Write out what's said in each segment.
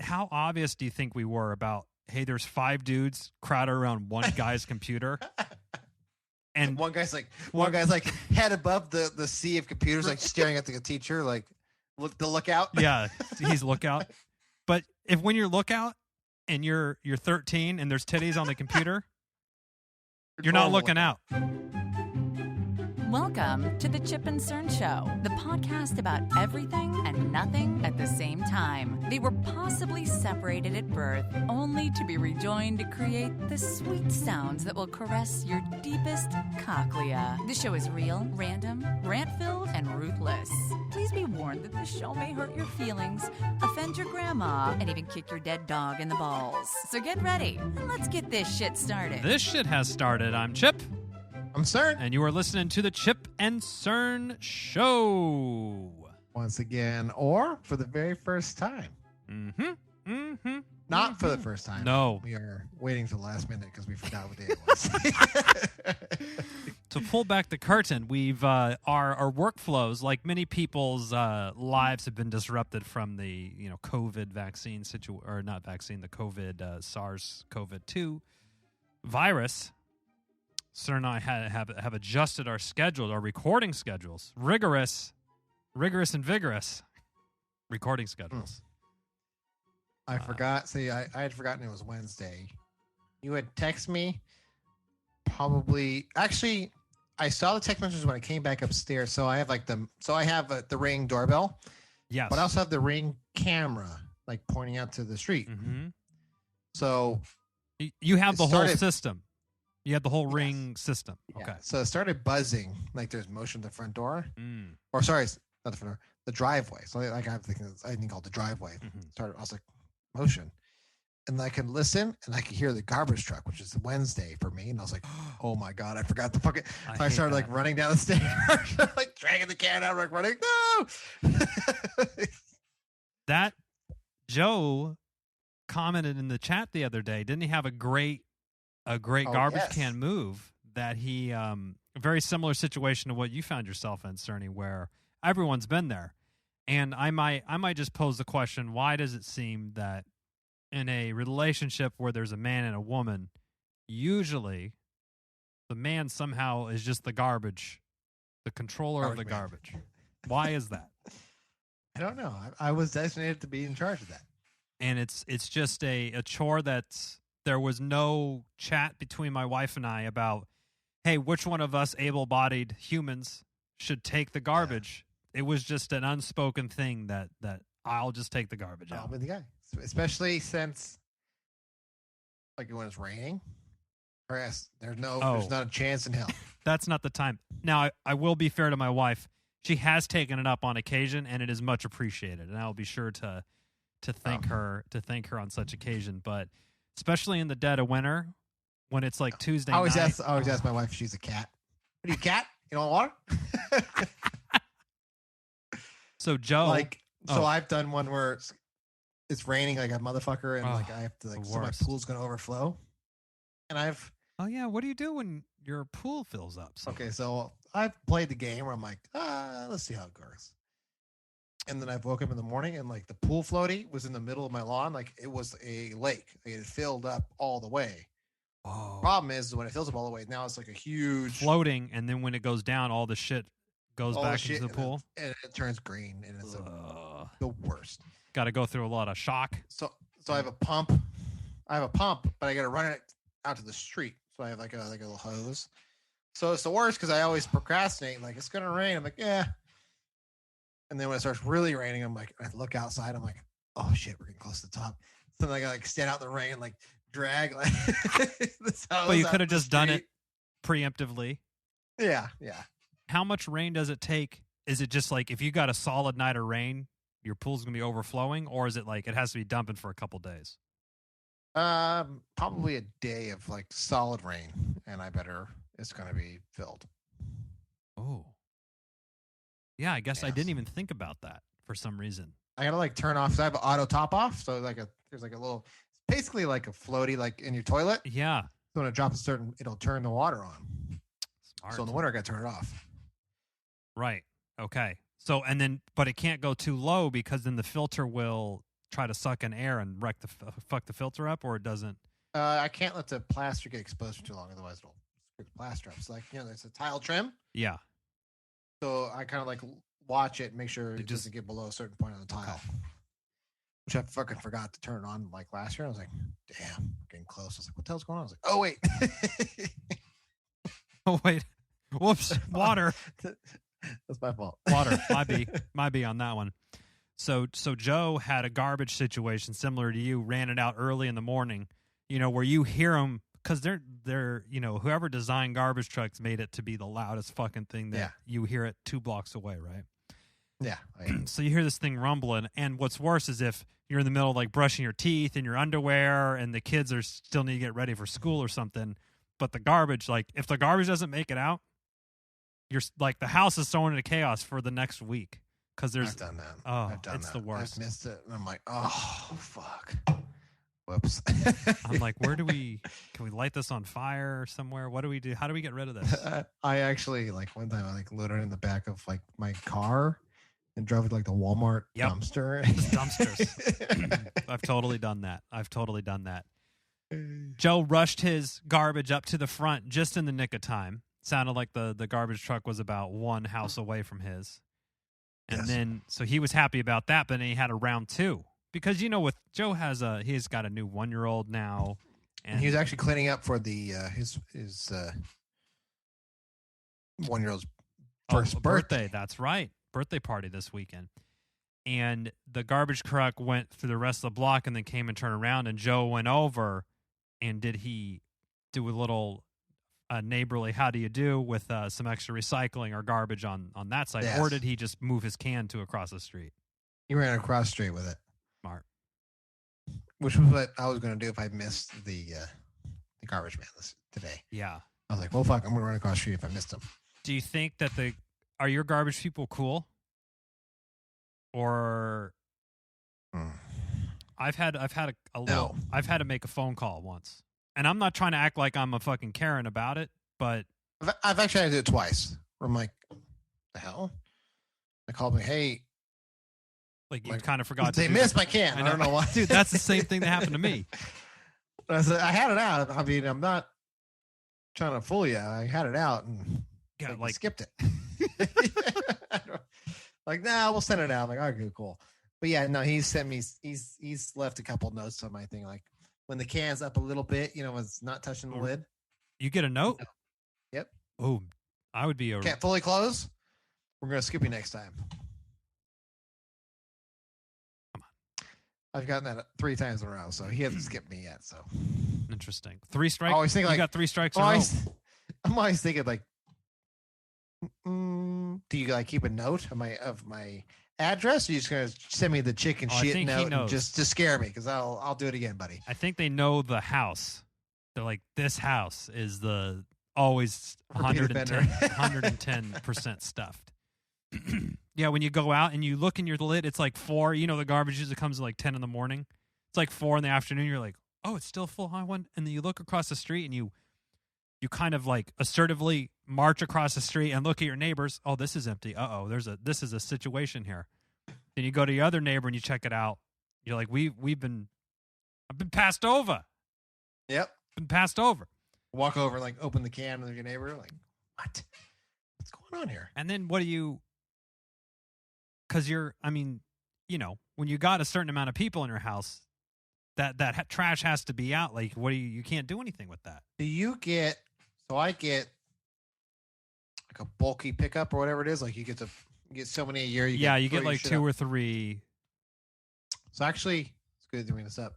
How obvious do you think we were about, hey, there's 5 dudes crowded around one guy's computer? And one guy's like head above the sea of computers, like staring at the teacher, like the lookout. Yeah, he's lookout. But when you're lookout and you're 13 and there's titties on the computer, you're not looking out. Welcome to the Chip and Cern Show, the podcast about everything and nothing at the same time. They were possibly separated at birth, only to be rejoined to create the sweet sounds that will caress your deepest cochlea. The show is real, random, rant-filled, and ruthless. Please be warned that the show may hurt your feelings, offend your grandma, and even kick your dead dog in the balls. So get ready, and let's get this shit started. This shit has started. I'm Chip. I'm Cern. And you are listening to the Chip and Cern Show. Once again, or for the very first time. Not for the first time. No. We are waiting till the last minute because we forgot what day it was. To pull back the curtain, we've our workflows, like many people's lives, have been disrupted from the COVID vaccine or not vaccine, the COVID SARS-CoV-2 virus. Cern and I have adjusted our schedule, our recording schedules, rigorous and vigorous recording schedules. I forgot. See, I had forgotten it was Wednesday. You had texted me. Probably, actually, I saw the text messages when I came back upstairs. So I have the Ring doorbell. Yes, but I also have the Ring camera, like pointing out to the street. Mm-hmm. So you have the whole system. You had the whole Ring system. Yeah. Okay. So it started buzzing, like there's motion at the front door. Or sorry, not the front door, the driveway. So like I have I think called the driveway. I was like, motion. And I can listen and I can hear the garbage truck, which is Wednesday for me. And I was like, oh my God, I forgot the fucking. So I started like running down the stairs, like dragging the can out, like running. No. That Joe commented in the chat the other day. Didn't he have a great garbage can move that he a very similar situation to what you found yourself in, Cerny, where everyone's been there. And I might just pose the question, why does it seem that in a relationship where there's a man and a woman, usually the man somehow is just the controller of the garbage? Why is that? I don't know. I was designated to be in charge of that. And it's just a chore that's. There was no chat between my wife and I about, hey, which one of us able-bodied humans should take the garbage. Yeah. It was just an unspoken thing that I'll just take the garbage out. I'll be the guy, especially since like when it's raining. Or yes, there's not a chance in hell. That's not the time. Now, I will be fair to my wife. She has taken it up on occasion, and it is much appreciated. And I will be sure to thank her on such occasion, but. Especially in the dead of winter, when it's like Tuesday night. I always ask my wife if she's a cat. Are you a cat? You don't want water? So Joe, I've done one where it's raining like a motherfucker, and like I have to so my pool's gonna overflow, and I've. Oh yeah, what do you do when your pool fills up? Okay, so I've played the game where I'm like, let's see how it goes. And then I woke up in the morning and like the pool floaty was in the middle of my lawn. Like it was a lake. Like, it filled up all the way. Oh. Problem is when it fills up all the way, now it's like a huge floating. And then when it goes down, all the shit goes back into the pool. And it turns green and it's the worst. Got to go through a lot of shock. So I have a pump. But I got to run it out to the street. So I have like a little hose. So it's the worst because I always procrastinate. Like it's going to rain. I'm like, yeah. And then when it starts really raining, I'm like, I look outside. I'm like, oh shit, we're getting close to the top. So then I gotta like stand out in the rain and like drag like. But you could have just done it preemptively. Yeah. How much rain does it take? Is it just like if you got a solid night of rain, your pool's gonna be overflowing, or is it like it has to be dumping for a couple days? Probably a day of like solid rain, and it's gonna be filled. Oh. Yeah, I guess I didn't even think about that for some reason. I gotta like turn off. So I have an auto top off. So there's like a little, it's basically like a floaty, like in your toilet. Yeah. So when it drops it'll turn the water on. Smart. So in the winter, I gotta turn it off. Right. Okay. So but it can't go too low because then the filter will try to suck in air and fuck the filter up, or it doesn't? I can't let the plaster get exposed for too long, otherwise it'll screw the plaster up. So like, there's a tile trim. Yeah. So I kind of like watch it and make sure it doesn't get below a certain point on the tile. Okay. Which I fucking forgot to turn on like last year. I was like, damn, getting close. I was like, what the hell's going on? I was like, oh wait. Oh wait. Whoops. Water. That's my fault. Water. Might be on that one. So Joe had a garbage situation similar to you, ran it out early in the morning, where you hear them, because they're whoever designed garbage trucks made it to be the loudest fucking thing that you hear it 2 blocks away, right? Yeah. So you hear this thing rumbling, and what's worse is if you're in the middle of like brushing your teeth in your underwear and the kids are still need to get ready for school or something, but the garbage, like if the garbage doesn't make it out, you're like the house is thrown into chaos for the next week. Because I've done that. Oh, it's the worst. I've missed it, and I'm like, oh fuck. Whoops. I'm like, can we light this on fire somewhere? What do we do? How do we get rid of this? I actually, like, one time I like loaded it in the back of like my car and drove it to like the Walmart dumpster. Dumpsters. I've totally done that. Joe rushed his garbage up to the front just in the nick of time. Sounded like the garbage truck was about one house away from his. And then, so he was happy about that, but then he had a round 2. Because, with Joe he's got a new 1-year-old now. And he was actually cleaning up for the his 1-year-old's first birthday. That's right. Birthday party this weekend. And the garbage truck went through the rest of the block and then came and turned around, and Joe went over, and did he do a little neighborly how do you do with some extra recycling or garbage on that side? Yes. Or did he just move his can to across the street? He ran across the street with it. Smart. Which was what I was going to do if I missed the garbage man today. Yeah. I was like, well, fuck, I'm going to run across the street if I missed him. Do you think that are your garbage people cool? Or I've had a little. No. I've had to make a phone call once. And I'm not trying to act like I'm a fucking Karen about it, but I've actually had to do it twice. Where I'm like, the hell? They called me, hey. Like you kind of forgot. They missed my can. I don't know why. Dude, that's the same thing that happened to me. I said, I had it out. I mean, I'm not trying to fool you. I had it out and skipped it. Like, nah, we'll send it out. I'm like, okay, cool. But yeah, no, he's sent me. He's left a couple notes on my thing, like, when the can's up a little bit, it's not touching the lid. You get a note? Yep. Oh, I would be can't fully close. We're going to skip you next time. Come on. I've gotten that 3 times in a row, so he hasn't skipped me yet. So interesting. 3 strikes? I always think you got 3 strikes in a row. I'm always thinking like, do you like keep a note of my address, or you just gonna send me the chicken shit note just to scare me? Because I'll do it again, buddy. I think they know the house. They're like, this house is the always 110% stuffed. Yeah, when you go out and you look in your lid, it's like 4. The garbage usually comes at like 10 in the morning. It's like 4 in the afternoon. You're like, oh, it's still full. I want, and then you look across the street and you kind of like assertively march across the street and look at your neighbors. Oh, this is empty. This is a situation here. Then you go to your other neighbor and you check it out. You're like, I've been passed over. Yep. Been passed over. Walk over and like open the can with your neighbor. Like, what? What's going on here? And then what do you, because when you got a certain amount of people in your house, that trash has to be out. Like, you can't do anything with that. So I get like a bulky pickup or whatever it is. Like you get so many a year. You get like 2 or 3. So actually, it's good to bring this up.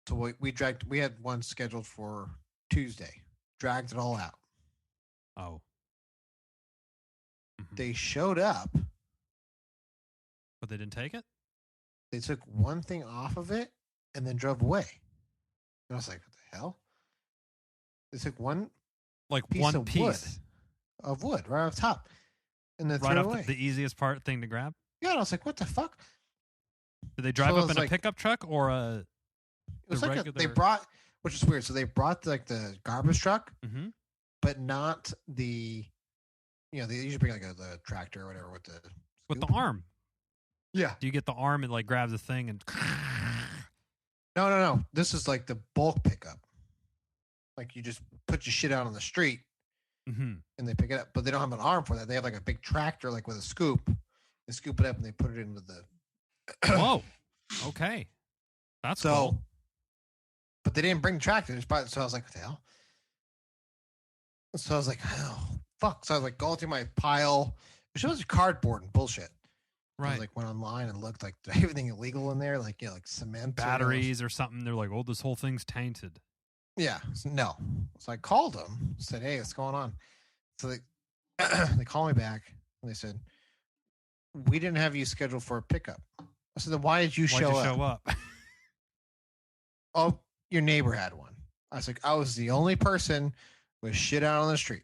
So we had one scheduled for Tuesday. Dragged it all out. Oh. Mm-hmm. They showed up. But they didn't take it? They took one thing off of it and then drove away. And I was like, what the hell? They took one piece of wood right off top. And then threw it away. The easiest thing to grab? Yeah, and I was like, what the fuck? Did they drive up in a pickup truck or a... It was like they brought, which is weird. So they brought like the garbage truck, but not the, they usually bring like the tractor or whatever with the arm. Yeah. Do you get the arm and like grab the thing and? No. This is like the bulk pickup. Like you just put your shit out on the street, and they pick it up, but they don't have an arm for that. They have like a big tractor, like with a scoop. They scoop it up and they put it into the. Whoa. Okay. That's cool. But they didn't bring the tractor. So I was like, what the hell? So I was like, oh, fuck. So I was like going through my pile. It was cardboard and bullshit. Right. I was like went online and looked like everything illegal in there, like like cement, batteries or something. They're like, oh, this whole thing's tainted. Yeah. No. So I called them, said, hey, what's going on? So they called me back and they said, we didn't have you scheduled for a pickup. I said, then why did you show up? Oh, your neighbor had one. I was like, I was the only person with shit out on the street.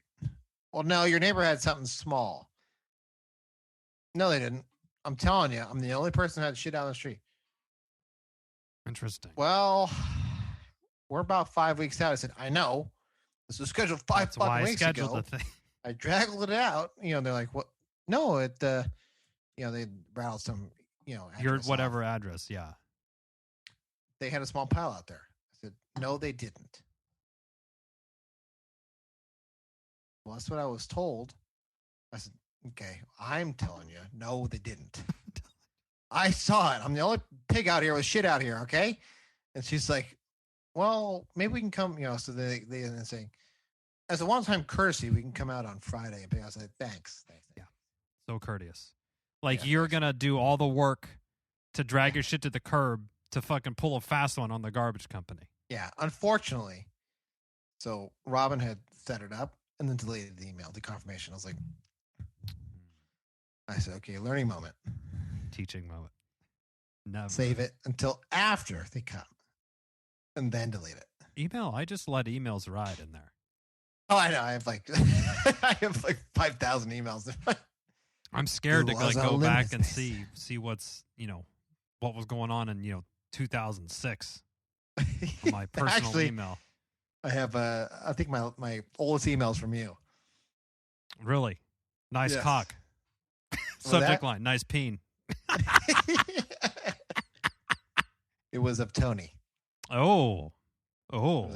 Well, no, your neighbor had something small. No, they didn't. I'm telling you, I'm the only person who had shit out on the street. Interesting. Well, we're about 5 weeks out. I said, I know. This was scheduled five weeks ago. The thing. I dragged it out. They're like, what? No, it, they rattled some, your whatever address. Yeah. They had a small pile out there. I said, no, they didn't. Well, that's what I was told. I said, okay, I'm telling you, no, they didn't. I saw it. I'm the only pig out here with shit out here, okay? And she's like, well, maybe we can come, so they say, as a one-time courtesy, we can come out on Friday and pick. I said, thanks. Yeah, so courteous. Like you're going to do all the work to drag your shit to the curb to fucking pull a fast one on the garbage company. Yeah, unfortunately. So Robin had set it up and then deleted the email, the confirmation. I was like, I said, okay, learning moment. Teaching moment. Never. Save it until after they come and then delete it. Email, I just let emails ride in there. Oh, I know. I have like 5,000 emails. I'm scared to go back and see what's, what was going on in, 2006 on my personal email. I have I think my oldest emails from you. Really? Nice yes. cock. Subject line, nice peen. It was of Tony. Oh. It was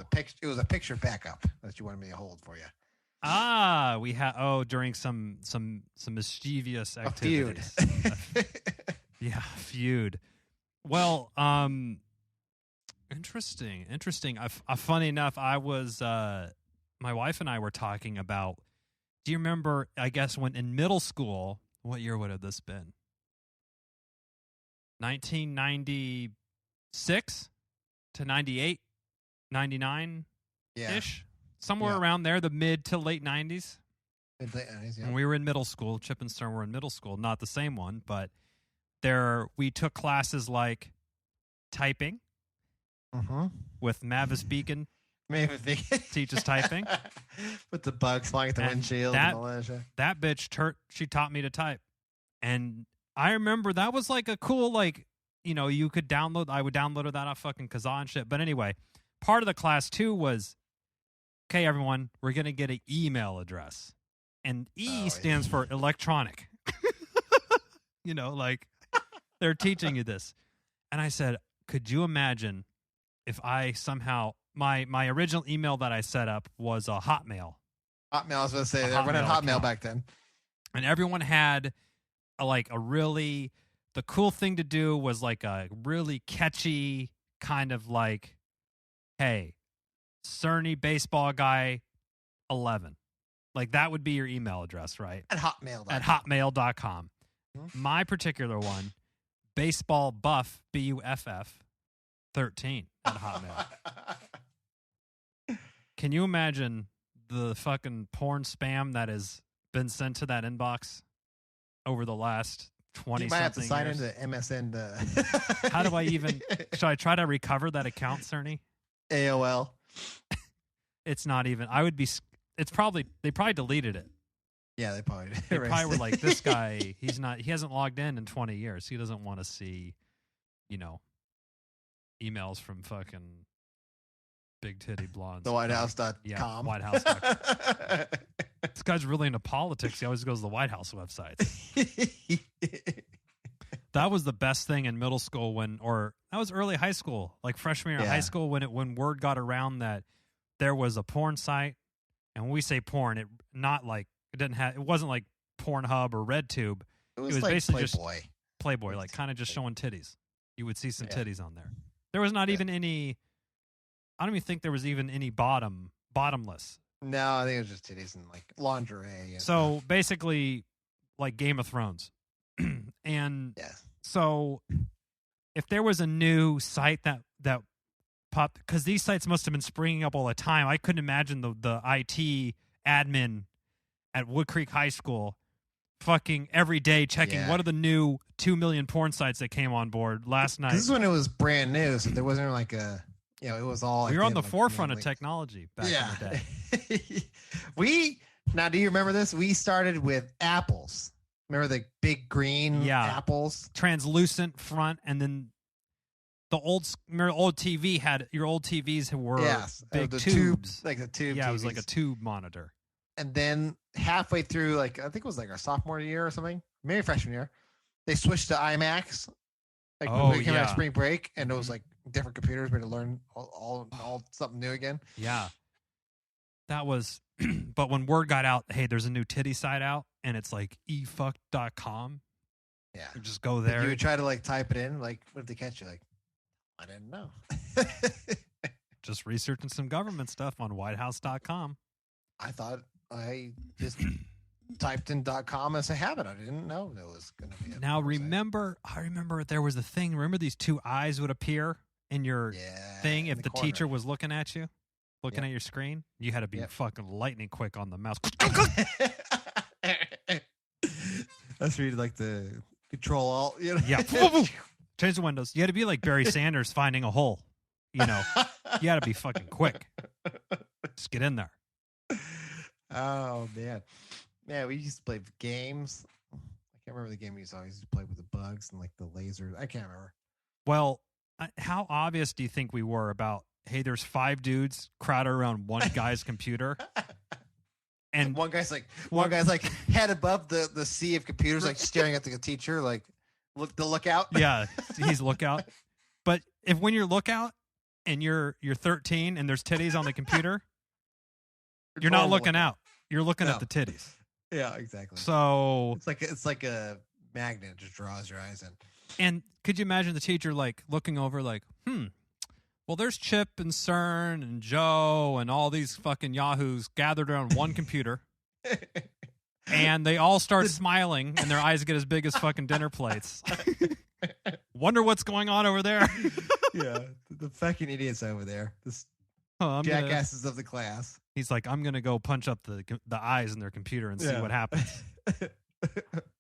a picture backup that you wanted me to hold for you. We had during some mischievous activities. A feud. Yeah, feud. Well, interesting. Funny enough, I was my wife and I were talking about. Do you remember? I guess when in middle school, what year would have this been? 1996 to 98, 99 ish, somewhere around there, the mid to late 90s. Mid late 90s, yeah. When we were in middle school, Chip and Cern were in middle school, not the same one, but we took classes like typing with Mavis Beacon. Mavis Beacon teaches typing with the bugs flying at the windshield and all that shit. That bitch, she taught me to type, and I remember that was like a cool, like, you could download. I would download that off fucking Kazaa and shit. But anyway, part of the class too was, okay, everyone, we're gonna get an email address, and stands for electronic. Like they're teaching you this, and I said, could you imagine if I somehow my original email that I set up was a Hotmail. Hotmail, I was going to say, everyone had Hotmail account back then. And everyone had the cool thing to do was like a really catchy kind of like, hey, Cerny baseball guy 11. Like that would be your email address, right? At Hotmail.com. At Hotmail.com. Mm-hmm. My particular one, baseball buff, BUFF 13 at Hotmail. Can you imagine the fucking porn spam that has been sent to that inbox over the last 20 something years? You might have to sign into MSN. How do I even... Should I try to recover that account, Cerny? AOL. It's not even... I would be... It's probably... They probably deleted it. Yeah, they probably did. They probably were like, this guy, he hasn't logged in 20 years. He doesn't want to see, emails from fucking big titty blondes. The WhiteHouse.com. Yeah, WhiteHouse.com. This guy's really into politics. He always goes to the White House website. That was the best thing in middle school that was early high school, like freshman year of high school when word got around that there was a porn site. And when we say porn, it wasn't like Pornhub or RedTube. It was like basically Playboy. just Playboy, like kind of just showing titties. You would see some titties on there. There was not even any. I don't even think there was even any bottomless. No, I think it was just titties and like lingerie. And so stuff. basically, like Game of Thrones. And so if there was a new site that popped, because these sites must have been springing up all the time. I couldn't imagine the IT admin at Wood Creek High School fucking every day checking what are the new 2 million porn sites that came on board last night. This is when it was brand new, so there wasn't like a, it was all. We were on the forefront of technology back in the day. Now, do you remember this? We started with apples. Remember the big green apples? Translucent front, and then the old TV your old TVs were big tubes. Like the tube Yeah, TVs. It was like a tube monitor. And then halfway through, like I think it was like our sophomore year or something, maybe freshman year, they switched to IMAX. Like when we came out of spring break, and it was like different computers. We had to learn all something new again. Yeah. That was, but when word got out, hey, there's a new titty site out, and it's like efuck.com. Yeah. You just go there. Like you would try to like type it in, like, what if they catch you? Like, I didn't know. Just researching some government stuff on whitehouse.com. I thought I just typed in .com as a habit. I didn't know there was going to be a Now, I remember there was a thing. Remember these two eyes would appear in your thing if the teacher was looking at you? Looking at your screen, you had to be fucking lightning quick on the mouse. That's where you like the Control Alt, Yeah. Change the windows. You had to be like Barry Sanders finding a hole. You had to be fucking quick. Just get in there. Oh man, we used to play games. I can't remember the game we used to play with the bugs and like the lasers. I can't remember. Well, how obvious do you think we were about? Hey, there's 5 dudes crowded around one guy's computer, and one guy's like head above the sea of computers, like staring at the teacher, like the lookout. Yeah, he's lookout. But when you're lookout and you're 13 and there's titties on the computer, you're not looking out. You're looking at the titties. Yeah, exactly. So it's like a magnet, just draws your eyes in. And could you imagine the teacher like looking over, like, well, there's Chip and Cern and Joe and all these fucking yahoos gathered around one computer, and they all start smiling, and their eyes get as big as fucking dinner plates. Wonder what's going on over there. Yeah, the fucking idiots over there. This jackasses of the class. He's like, I'm gonna go punch up the eyes in their computer and see what happens.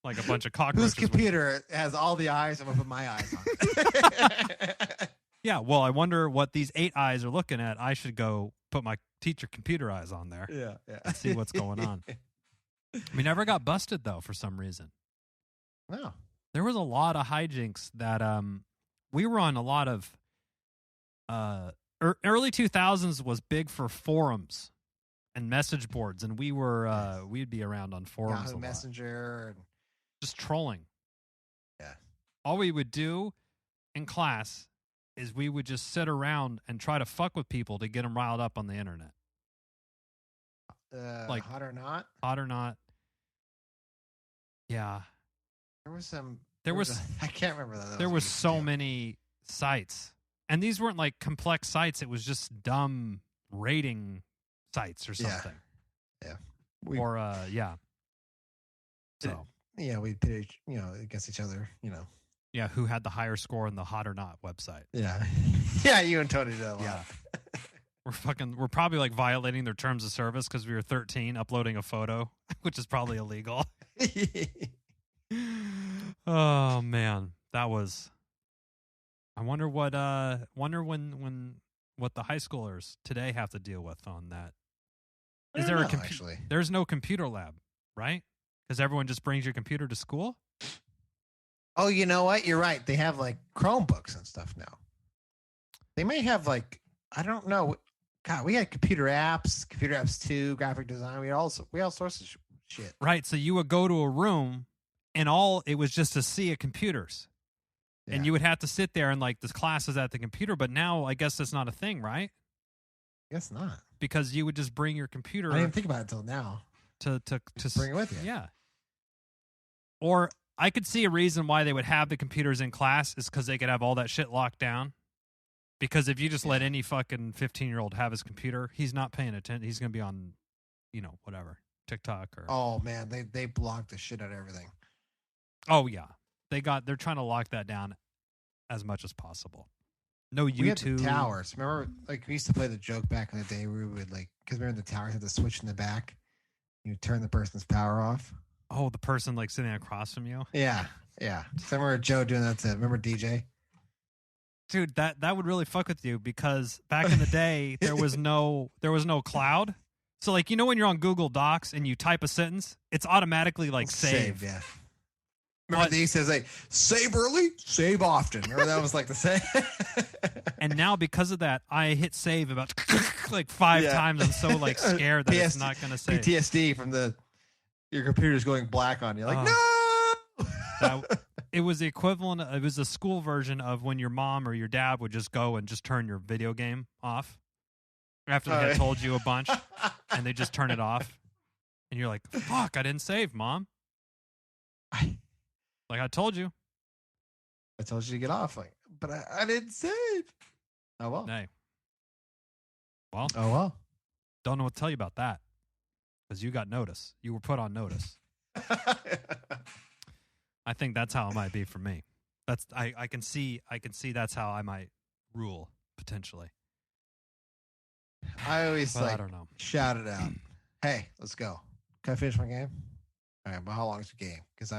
Like a bunch of cockroaches. Whose computer has all the eyes? I'm gonna put my eyes on it. Yeah, well, I wonder what these 8 eyes are looking at. I should go put my teacher computer eyes on there. Yeah. And see what's going on. We never got busted though for some reason. No. There was a lot of hijinks that we were on. A lot of early 2000s was big for forums and message boards, and we were we'd be around on forums. Yahoo Messenger, and just trolling. Yeah. All we would do in class is we would just sit around and try to fuck with people to get them riled up on the internet. Like Hot or Not? Hot or Not. Yeah. There was I can't remember that. There was so many sites. And these weren't like complex sites. It was just dumb rating sites or something. Yeah. So. Yeah, we'd pitch, against each other, Yeah, who had the higher score in the Hot or Not website. Yeah. Yeah, you and Tony did a lot. Yeah. We're probably like violating their terms of service because we were 13 uploading a photo, which is probably illegal. Oh man, that was. I wonder what what the high schoolers today have to deal with on that. Is there actually? There's no computer lab, right? Because everyone just brings your computer to school. Oh, you know what? You're right. They have like Chromebooks and stuff now. They may have like, I don't know. God, we had computer apps 2, graphic design. We had all sorts of shit. Right. So you would go to a room and it was just a sea of computers. And you would have to sit there and like this class is at the computer, but now I guess that's not a thing, right? I guess not. Because you would just bring your computer. I didn't think about it until now. To bring it with you. Yeah. Or I could see a reason why they would have the computers in class is because they could have all that shit locked down. Because if you just let any fucking 15-year-old have his computer, he's not paying attention. He's going to be on, whatever, TikTok or. Oh man, they blocked the shit out of everything. Oh yeah, they're trying to lock that down as much as possible. No YouTube. We had the towers. Remember, like we used to play the joke back in the day where we would because remember the towers had the switch in the back. You would turn the person's power off. Oh, the person like sitting across from you. Yeah. So I remember Joe doing that to. Remember DJ? Dude, that would really fuck with you because back in the day there was no cloud. So like when you're on Google Docs and you type a sentence, it's automatically like save. Yeah. Remember he says like save early, save often. Remember that was like the same. And now because of that, I hit save about like 5 times. I'm so like scared that it's not going to save. PTSD from your computer's going black on you. Like no. It was the equivalent. It was the school version of when your mom or your dad would just go and just turn your video game off after they had told you a bunch, and they just turn it off, and you're like, "Fuck, I didn't save, Mom." Like I told you. I told you to get off. Like, but I didn't save. Oh well. Hey. Well. Oh well. Don't know what to tell you about that because you got notice. You were put on notice. I think that's how it might be for me. That's I can see that's how I might rule potentially. I always I don't know. Shout it out. Hey, let's go. Can I finish my game? All right, but how long is the game? Because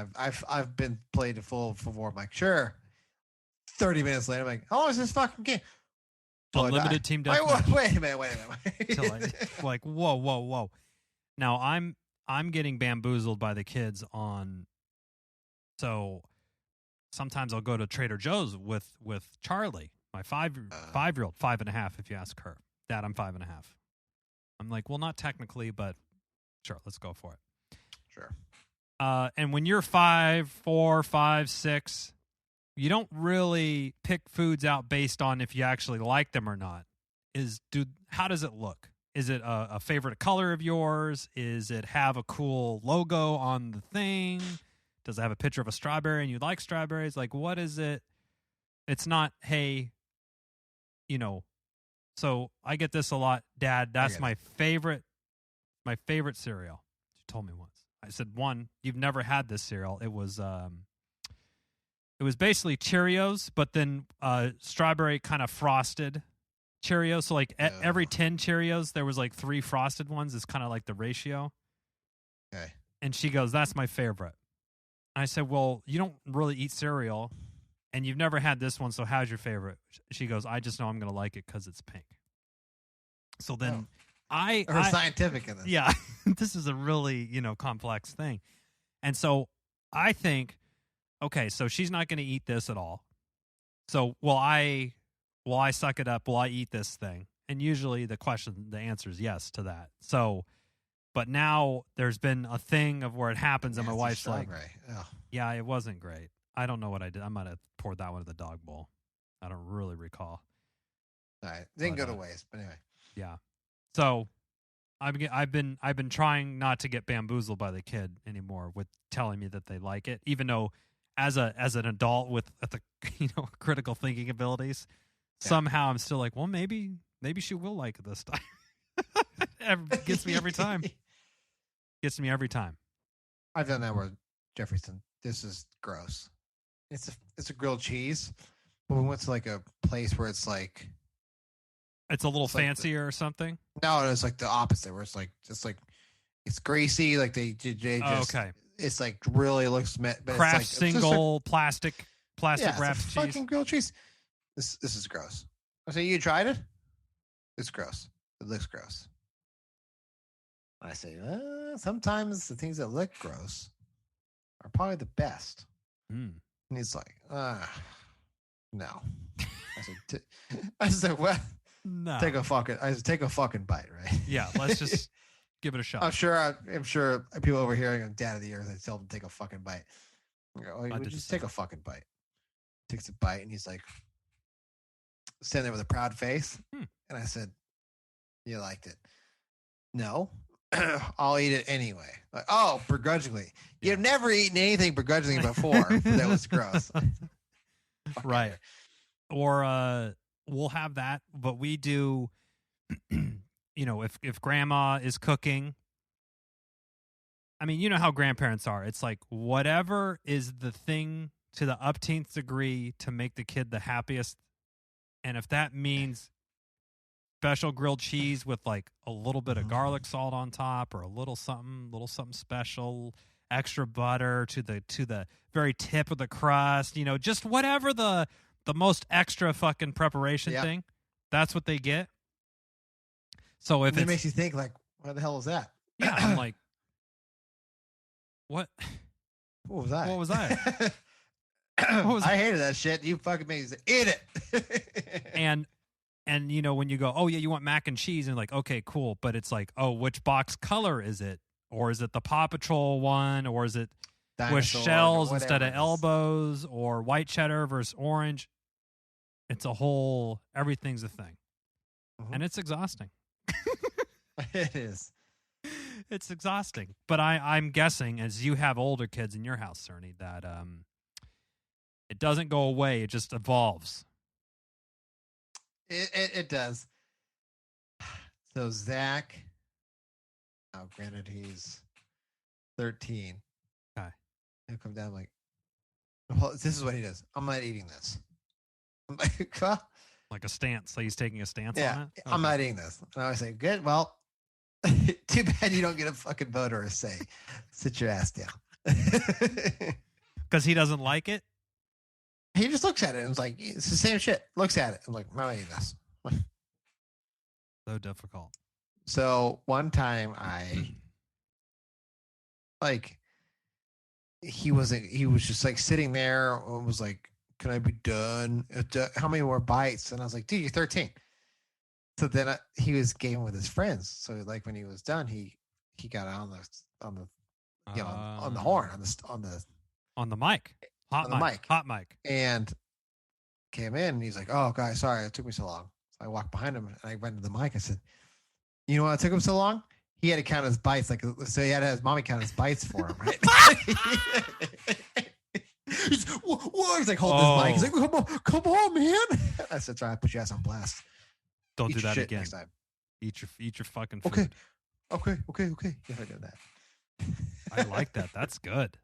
I've been played to full before. I'm like, sure. 30 minutes later, I'm like, how long is this fucking game? Unlimited team deathmatch. Wait a minute. Like, whoa. Now I'm getting bamboozled by the kids on. So sometimes I'll go to Trader Joe's with Charlie, my 5-year-old, 5.5 if you ask her. Dad, I'm 5.5. I'm like, well, not technically, but sure, let's go for it. Sure. And when you're 5, 4, 5, 6, you don't really pick foods out based on if you actually like them or not. How does it look? Is it a favorite color of yours? Is it have a cool logo on the thing? Does it have a picture of a strawberry and you like strawberries? Like, what is it? It's not, hey, so I get this a lot. Dad, that's my favorite cereal. She told me once. I said, one, you've never had this cereal. It was basically Cheerios, but then strawberry kind of frosted Cheerios. So like every 10 Cheerios, there was like 3 frosted ones. It's kind of like the ratio. Okay. And she goes, that's my favorite. I said, well, you don't really eat cereal, and you've never had this one, so how's your favorite? She goes, I just know I'm going to like it because it's pink. So then We're scientific in this. Yeah, this is a really, complex thing. And so I think, okay, so she's not going to eat this at all. So will I suck it up? Will I eat this thing? And usually the answer is yes to that. So... But now there's been a thing of where it happens, and my wife's like, yeah, it wasn't great. I don't know what I did. I might have poured that one in the dog bowl. I don't really recall. All right. Didn't go to waste, but anyway. Yeah. So I've been trying not to get bamboozled by the kid anymore with telling me that they like it, even though as an adult with critical thinking abilities, somehow I'm still like, well, maybe she will like it this time. Gets me every time. I've done that with Jefferson. This is gross. It's a grilled cheese, but we went to like a place where it's like it's a little fancier or something. No, it's like the opposite, where it's it's greasy. Like they just okay. It's like really looks but Kraft it's like, single plastic wrapped cheese. Fucking grilled cheese. This is gross. I say, you tried it? It's gross. It looks gross. I say, sometimes the things that look gross are probably the best. And he's like, no. I said, well, no. Take a fucking bite, right? Yeah, let's just give it a shot. I'm sure people over here are Dad of the Earth. I tell them to take a fucking bite. Just take a fucking bite. takes a bite, and he's like, standing there with a proud face. And I said, "You liked it?" "No." "I'll eat it anyway." Like, "Oh, begrudgingly." You've never eaten anything begrudgingly before. That was gross. Right. Or we'll have that, but we do, if grandma is cooking, I mean, you know how grandparents are. It's like whatever is the thing to the upteenth degree to make the kid the happiest. And if that means special grilled cheese with like a little bit of garlic salt on top, or a little something special, extra butter to the very tip of the crust, just whatever the most extra fucking preparation thing, that's what they get. So if it makes you think, like, what the hell is that? Yeah, I'm like, what? What was that? What was that? I hated that shit. You fucking made me say, eat it. and when you go, oh yeah, you want mac and cheese, and like, okay, cool, but it's like, oh, which box color is it? Or is it the Paw Patrol one? Or is it Dinosaur, with shells instead of elbows? Or white cheddar versus orange? It's a whole, everything's a thing. And it's exhausting. It is. It's exhausting. But I'm guessing, as you have older kids in your house, Cerny, that it doesn't go away. It just evolves. It does. So Zach, granted he's 13. Okay. He'll come down like, well, this is what he does. I'm not eating this. I'm like, huh? Like a stance. So he's taking a stance on it? Okay. I'm not eating this. And I always say, good, well, too bad you don't get a fucking vote or a say. Sit your ass down. Because he doesn't like it? He just looks at it and is like, it's the same shit. Looks at it. I'm like, I'm not eating this. So difficult. So one time he was just like sitting there and was like, can I be done? How many more bites? And I was like, dude, you're 13. So then he was gaming with his friends. So like when he was done, he got on the horn, on the mic. Hot mic. And came in and he's like, oh, guys, sorry, it took me so long. So I walked behind him and I went to the mic. I said, you know why it took him so long? He had to count his bites. So he had to have his mommy count his bites for him, right? He's like holding his mic. He's like, come on, man. I said, try to put your ass on blast. Don't do that again. Next time. Eat your fucking food. Okay. Yeah, I did that. I like that. That's good.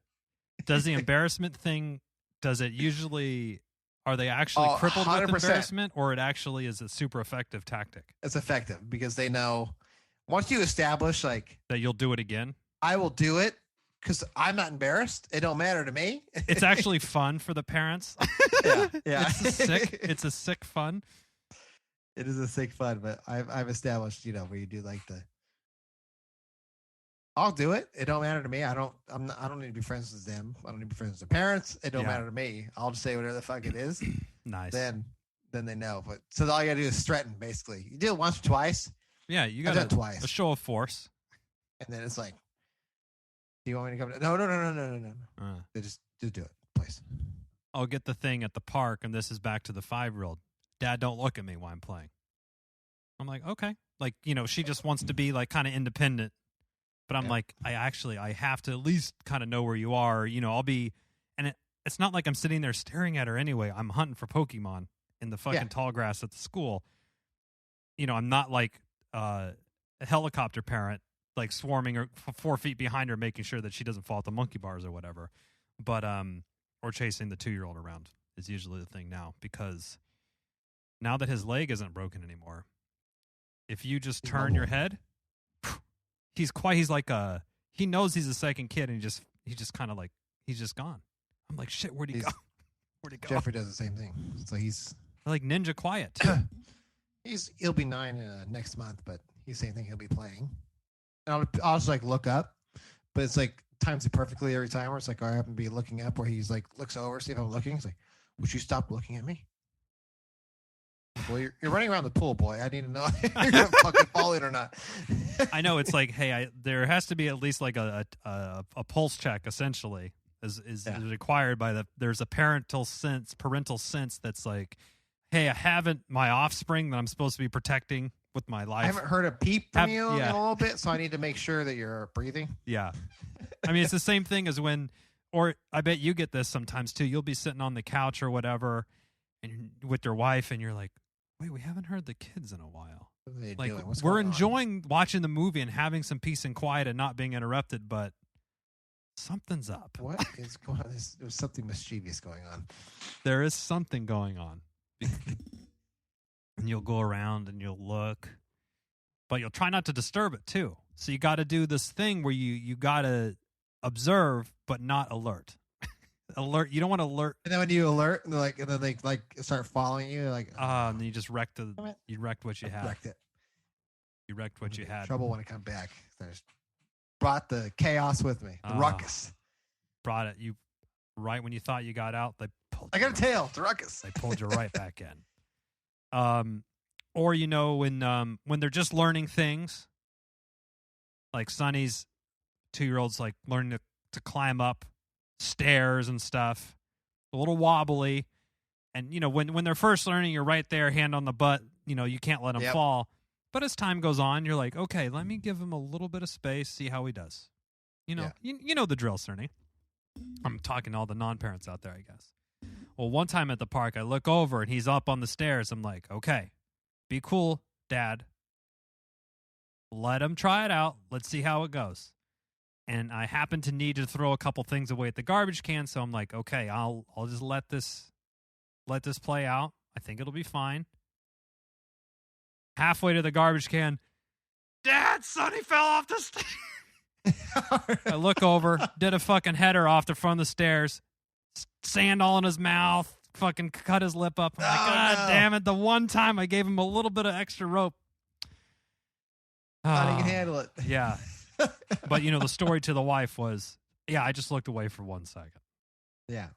Does the embarrassment thing, does it usually, are they actually crippled 100%. With embarrassment, or it actually is a super effective tactic? It's effective because they know once you establish like that you'll do it again. I will do it because I'm not embarrassed. It don't matter to me. It's actually fun for the parents. Yeah. It's a sick fun. It is a sick fun, but I've established, where you do like I'll do it. It don't matter to me. I don't need to be friends with them. I don't need to be friends with their parents. It don't matter to me. I'll just say whatever the fuck it is. Nice. Then they know. But so all you gotta do is threaten, basically. You do it once or twice. Yeah, you got it twice. A show of force. And then it's like, do you want me to come? No. They just do it, please. I'll get the thing at the park, and this is back to the 5-year-old. Dad, don't look at me while I'm playing. I'm like, okay. Like, she just wants to be like kind of independent. But I'm like, I have to at least kind of know where you are. I'll be, and it's not like I'm sitting there staring at her anyway. I'm hunting for Pokemon in the fucking tall grass at the school. I'm not like a helicopter parent, like swarming her 4 feet behind her, making sure that she doesn't fall at the monkey bars or whatever. But, or chasing the 2-year-old around is usually the thing now, because now that his leg isn't broken anymore, if you just turn your head, he's like he knows he's a second kid, and he just kind of like, he's just gone. I'm like, shit, where'd he go? Jeffrey does the same thing. So he's like ninja quiet. He'll be 9 next month, but he's the same thing. He'll be playing. And I'll just like look up, but it's like times it perfectly every time where it's like I happen to be looking up where he's like looks over, see if I'm looking. He's like, would you stop looking at me? Well, you're running around the pool, boy. I need to know if you're gonna fucking fall in or not. I know, it's like, hey, there has to be at least like a pulse check, essentially. is required by there's a parental sense that's like, hey, I haven't my offspring that I'm supposed to be protecting with my life. I haven't heard a peep from you in a little bit, so I need to make sure that you're breathing. Yeah. I mean, it's the same thing as when, or I bet you get this sometimes too. You'll be sitting on the couch or whatever and with your wife and you're like, wait, we haven't heard the kids in a while. Like, we're enjoying watching the movie and having some peace and quiet and not being interrupted, but something's up. What is going on? There's something mischievous going on. There is something going on. And you'll go around and you'll look, but you'll try not to disturb it too. So you got to do this thing where you got to observe but not alert. Alert. You don't want to alert. And then when you alert, and then they start following you, like and then you just wrecked what you had. Wrecked it. You wrecked what you had. Trouble when I come back. There's brought the chaos with me. The ruckus. Brought it. You right when you thought you got out, they pulled. I got a tail. The ruckus. They pulled you right back in. Or when they're just learning things, like Sonny's 2-year-old's like learning to climb up stairs and stuff, a little wobbly, and when they're first learning, you're right there, hand on the butt. You can't let them fall. But as time goes on, you're like, okay, let me give him a little bit of space, see how he does. You know the drill, Cerny. I'm talking to all the non-parents out there, I guess. Well, one time at the park, I look over and he's up on the stairs. I'm like, okay, be cool, Dad. Let him try it out. Let's see how it goes. And I happen to need to throw a couple things away at the garbage can, so I'm like, okay, I'll just let this play out. I think it'll be fine. Halfway to the garbage can, Dad, Sonny fell off the stairs. I look over, did a fucking header off the front of the stairs. Sand all in his mouth, fucking cut his lip up. I'm like, God damn it, the one time I gave him a little bit of extra rope. Thought he can handle it. Yeah. But, the story to the wife was, I just looked away for 1 second. Yeah.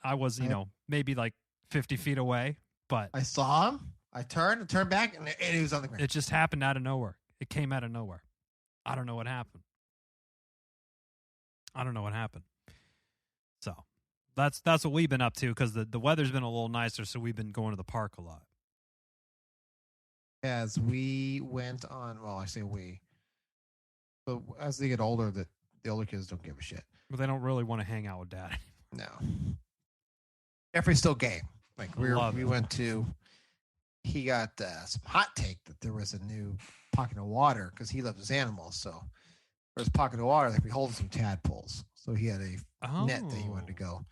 I was, maybe like 50 feet away, but. I saw him. I turned back, and he was on the ground. It just happened out of nowhere. It came out of nowhere. I don't know what happened. So. That's what we've been up to because the weather's been a little nicer, so we've been going to the park a lot. As we went on, well, I say we. But as they get older, the older kids don't give a shit. But they don't really want to hang out with Dad. No. Jeffrey's still game. Like we went to. He got some hot take that there was a new pocket of water because he loves his animals. So there was a pocket of water that we hold some tadpoles. So he had a net that he wanted to go.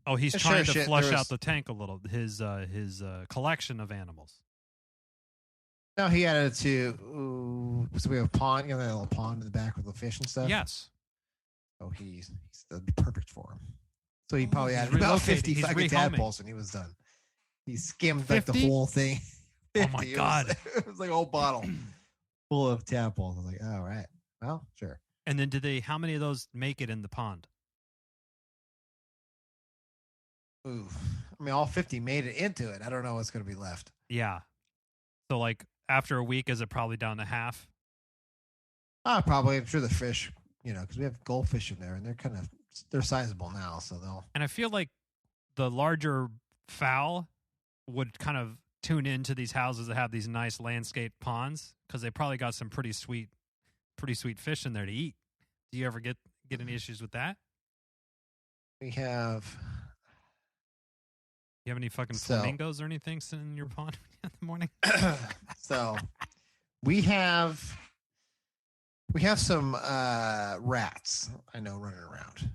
Oh, he's trying to flush out the tank a little. His collection of animals. No, he added it to. So we have a pond. That little pond in the back with the fish and stuff. Yes. So that'd be perfect for him. So he probably added about 50 fucking tadpoles, and he was done. He skimmed like the whole thing. 50. Oh my God! It was like a whole bottle full of tadpoles. I was like, all right, well, sure. And then how many of those make it in the pond? Ooh. I mean, all 50 made it into it. I don't know what's going to be left. Yeah. So, like, after a week, is it probably down to half? Probably. I'm sure the fish, because we have goldfish in there, and they're sizable now, so they'll. And I feel like the larger fowl would kind of tune into these houses that have these nice landscape ponds because they probably got some pretty sweet fish in there to eat. Do you ever get any issues with that? We have. You have any fucking flamingos or anything sitting in your pond in the morning? So we have some rats I know running around.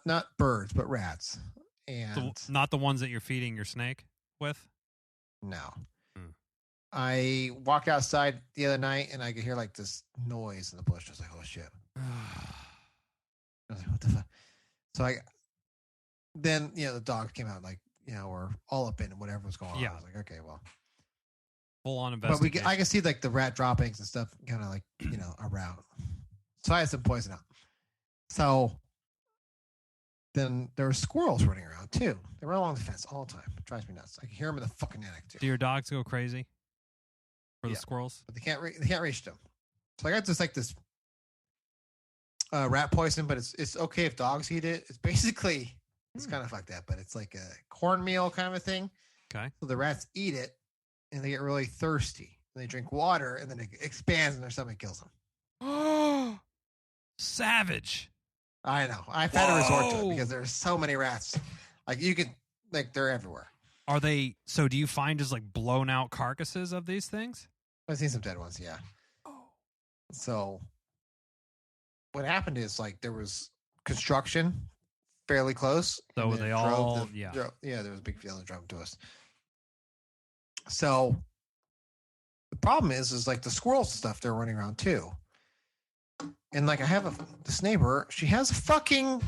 Not birds, but rats. And not the ones that you're feeding your snake with? No. I walked outside the other night and I could hear like this noise in the bush. I was like, oh shit. I was like, what the fuck? So then the dog came out like, we're all up in whatever was going on. I was like, okay, well. Full on investigation. But I can see like the rat droppings and stuff kind of like, around. So I had some poison out. So then there were squirrels running around too. They run along the fence all the time. It drives me nuts. I can hear them in the fucking attic too. Do your dogs go crazy for the squirrels? But they can't reach them. So I got this rat poison, but it's okay if dogs eat it. It's basically it's kind of fucked up, but it's like a cornmeal kind of a thing. Okay. So the rats eat it, and they get really thirsty. They drink water, and then it expands, and their stomach kills them. Oh, savage! I know. I've had to resort to it because there's so many rats. Like you could, like they're everywhere. Are they? So do you find just like blown out carcasses of these things? I've seen some dead ones. Yeah. Oh. So what happened is like there was construction fairly close. So they all, there was a big field that drove to us. So the problem is like the squirrels and stuff, they're running around too. And like I have this neighbor, she has a fucking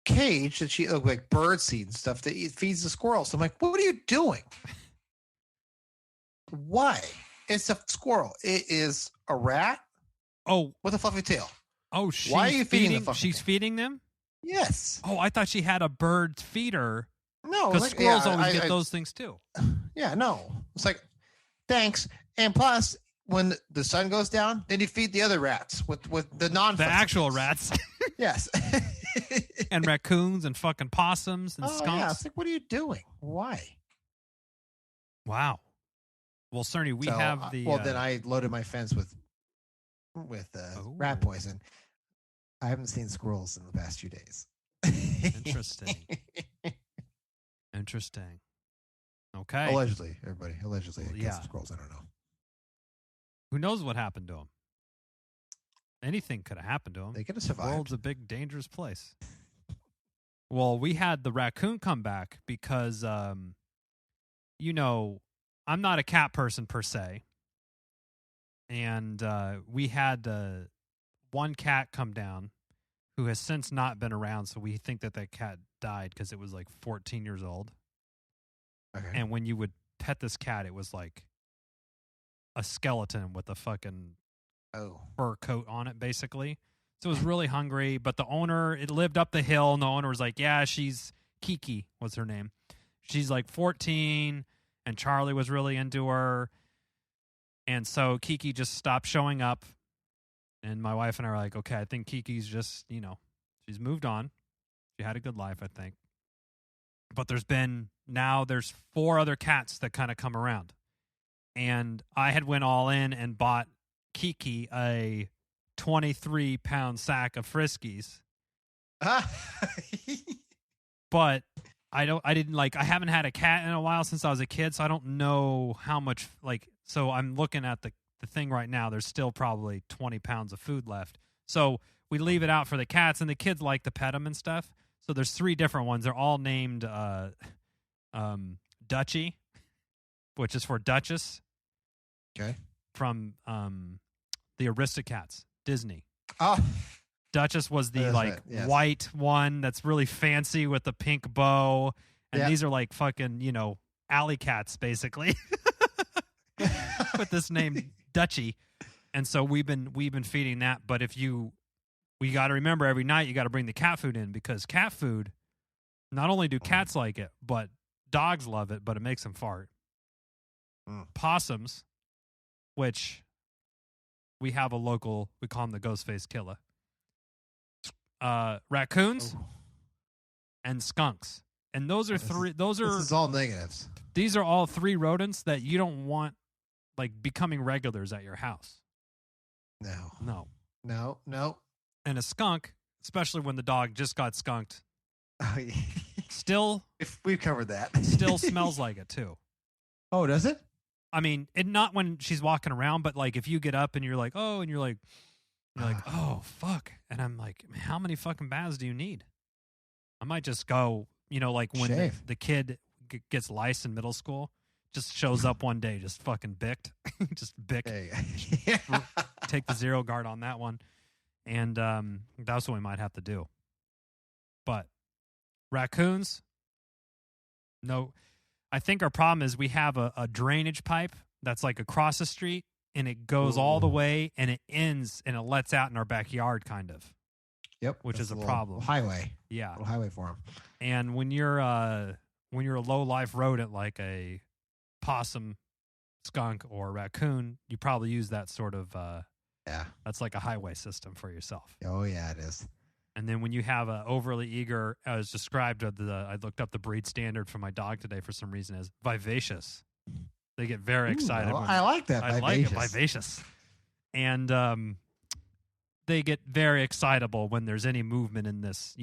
cage that she like bird seed and stuff that feeds the squirrels. So I'm like, what are you doing? Why? It's a squirrel. It is a rat. Oh, with a fluffy tail. Oh, why are you feeding them? She's feeding them? Yes. Oh, I thought she had a bird feeder. No, because squirrels always get those things too. Yeah, no. It's like, thanks. And plus, when the sun goes down, then you feed the other rats with the the actual rats. Yes. And raccoons and fucking possums and skunks. Yeah, it's like, what are you doing? Why? Wow. Well, Cerny, we have the. Well, then I loaded my fence with rat poison. I haven't seen squirrels in the past few days. Interesting. Interesting. Okay. Allegedly, everybody. Allegedly, squirrels. I don't know. Who knows what happened to them? Anything could have happened to them. They could have survived. The world's a big, dangerous place. Well, we had the raccoon come back because, I'm not a cat person per se. And we had one cat come down who has since not been around, so we think that cat died because it was like 14 years old. Okay. And when you would pet this cat, it was like a skeleton with a fucking fur coat on it, basically. So it was really hungry, but the owner, it lived up the hill, and the owner was like, yeah, she's Kiki was her name. She's like 14, and Charlie was really into her. And so Kiki just stopped showing up. And my wife and I are like, okay, I think Kiki's just, she's moved on. She had a good life, I think. But there's 4 other cats that kind of come around. And I had went all in and bought Kiki a 23-pound sack of Friskies. But I haven't had a cat in a while since I was a kid, so I don't know how much, so I'm looking at the thing right now. There's still probably 20 pounds of food left. So we leave it out for the cats, and the kids like to pet them and stuff. So there's 3 different ones. They're all named Dutchie, which is for Duchess. Okay. From the Aristocats, Disney. Oh. Duchess was the white one that's really fancy with the pink bow. And these are like fucking, alley cats, basically. With this name Dutchie. And so we've been feeding that. But we got to remember every night you got to bring the cat food in, because cat food, not only do cats like it, but dogs love it, but it makes them fart. Possums, which we have a local, we call him the Ghostface Killer. Raccoons and skunks. And those are this is all negatives. These are all 3 rodents that you don't want becoming regulars at your house. No. And a skunk, especially when the dog just got skunked. Oh, yeah. Still, we've covered that. Still smells like it too. Oh, does it? I mean, not when she's walking around, but if you get up and you're like, oh, and you're like, oh, fuck. And I'm like, how many fucking baths do you need? I might just go, when the kid gets lice in middle school, just shows up one day, just fucking bicked. Just bick. Take the 0 guard on that one. And that's what we might have to do. But raccoons, no. I think our problem is we have a drainage pipe that's across the street, and it goes all the way, and it ends, and it lets out in our backyard, kind of. Yep, which is a problem. Highway, yeah, little highway for them. And when you're a low life rodent like a possum, skunk, or raccoon, you probably use that sort of Yeah. That's like a highway system for yourself. Oh, yeah, it is. And then when you have a overly eager, as described, I looked up the breed standard for my dog today for some reason as vivacious. They get very excited. I like that. I like it, vivacious. And they get very excitable when there's any movement in this,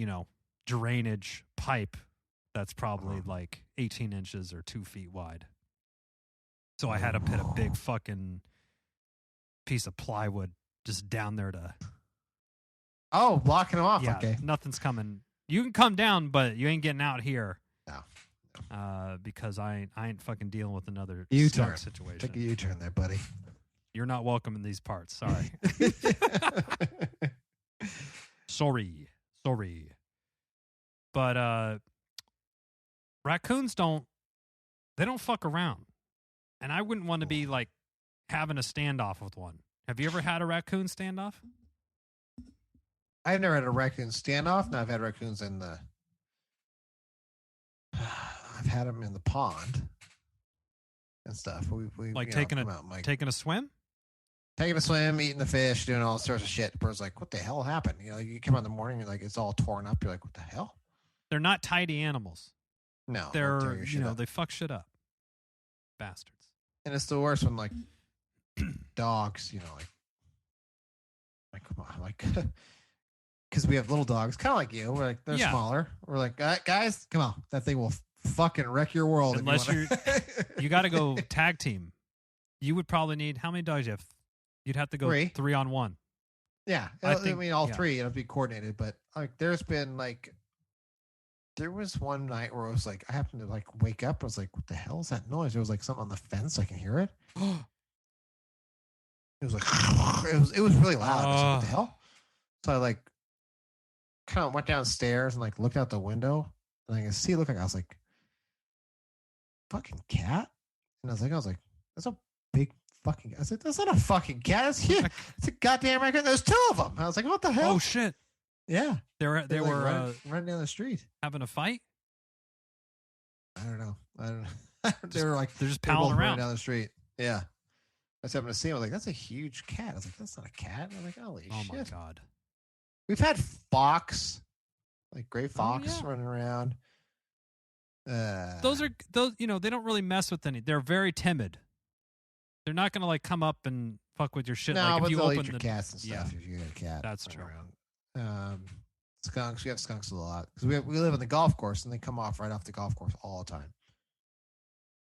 drainage pipe that's probably like 18 inches or 2 feet wide. So I had to put a big fucking piece of plywood just down there to... Oh, blocking them off. Yeah, okay. Nothing's coming. You can come down, but you ain't getting out here. No. Because I ain't fucking dealing with another U-turn situation. Take a U-turn there, buddy. You're not welcome in these parts. Sorry. Sorry. But raccoons don't fuck around. And I wouldn't want to be like having a standoff with one. Have you ever had a raccoon standoff? I've never had a raccoon standoff. No, I've had raccoons in the... I've had them in the pond and stuff. We like taking a swim? Taking a swim, eating the fish, doing all sorts of shit. The bird's like, what the hell happened? You come out in the morning, you're like, it's all torn up. You're like, what the hell? They're not tidy animals. No. They're, they fuck shit up. Bastards. And it's the worst when, like, dogs, like, come on, like, because we have little dogs, kind of like you. We're like, they're smaller. We're like, guys, come on. That thing will fucking wreck your world. Unless you got to go tag team. You would probably need, how many dogs you have? You'd have to go 3 on 1. Yeah. I mean, all three. It'll be coordinated. But like, there's been like, there was one night where I was like, I happened to like wake up. I was like, what the hell is that noise? There was like something on the fence. I can hear it. It was like, it was really loud. I was like, what the hell? So I like kind of went downstairs and like looked out the window and I could see it look like, I was like, fucking cat? And I was like, that's a big fucking, I said, that's not a fucking cat. It's huge. It's a goddamn raccoon. There's 2 of them. I was like, what the hell? Oh shit. Yeah. They were running down the street. Having a fight? I don't know. They were like, they're just palling around down the street. Yeah. I just happened to see him. I was like, that's a huge cat. I was like, that's not a cat. I'm like, holy shit. Oh my God. We've had fox, like gray fox running around. Those, they don't really mess with any. They're very timid. They're not going to like come up and fuck with your shit. No, like but if you they'll open eat your cats and stuff if you get a cat. That's true. Around. Skunks. We have skunks a lot because we live on the golf course and they come off right off the golf course all the time.